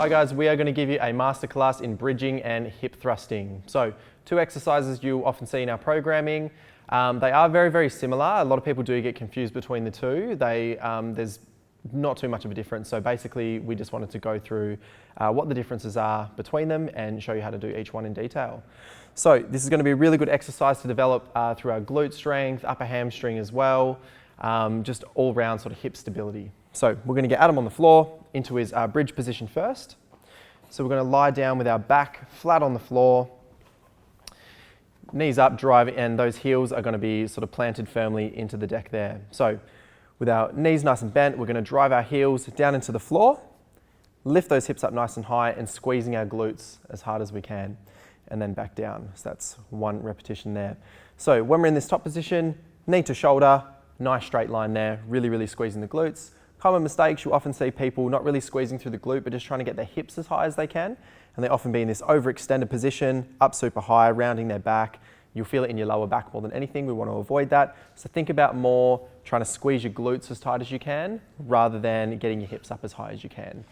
Hi guys, we are going to give you a masterclass in bridging and hip thrusting. So, two exercises you often see in our programming. They are very, very similar. A lot of people do get confused between the two. There's not too much of a difference. So basically, we just wanted to go through what the differences are between them and show you how to do each one in detail. So this is going to be a really good exercise to develop through our glute strength, upper hamstring as well, just all round sort of hip stability. So we're going to get Adam on the floor into his bridge position first. So we're going to lie down with our back flat on the floor, knees up, driving, and those heels are going to be sort of planted firmly into the deck there. So with our knees nice and bent, we're going to drive our heels down into the floor, lift those hips up nice and high and squeezing our glutes as hard as we can, and then back down. So that's one repetition there. So when we're in this top position, knee to shoulder, nice straight line there, really, really squeezing the glutes. Common mistakes, you often see people not really squeezing through the glute, but just trying to get their hips as high as they can. And they often be in this overextended position, up super high, rounding their back. You'll feel it in your lower back more than anything. We want to avoid that. So think about more trying to squeeze your glutes as tight as you can, rather than getting your hips up as high as you can.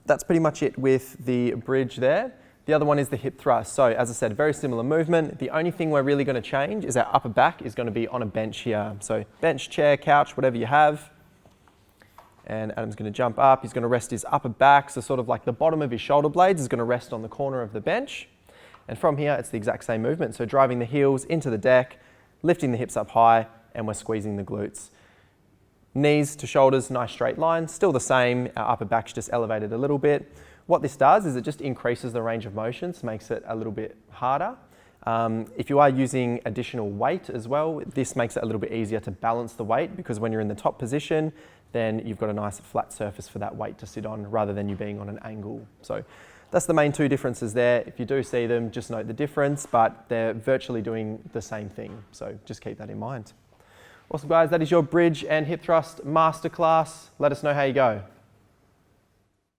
That's pretty much it with the bridge there. The other one is the hip thrust. So as I said, very similar movement. The only thing we're really going to change is our upper back is going to be on a bench here. So bench, chair, couch, whatever you have. And Adam's going to jump up. He's going to rest his upper back. So sort of like the bottom of his shoulder blades is going to rest on the corner of the bench. And from here, it's the exact same movement. So driving the heels into the deck, lifting the hips up high, and we're squeezing the glutes. Knees to shoulders, nice straight line. Still the same. Our upper back's just elevated a little bit. What this does is it just increases the range of motion, so makes it a little bit harder. If you are using additional weight as well, this makes it a little bit easier to balance the weight, because when you're in the top position, then you've got a nice flat surface for that weight to sit on rather than you being on an angle. So that's the main two differences there. If you do see them, just note the difference, but they're virtually doing the same thing. So just keep that in mind. Awesome guys, that is your bridge and hip thrust masterclass. Let us know how you go.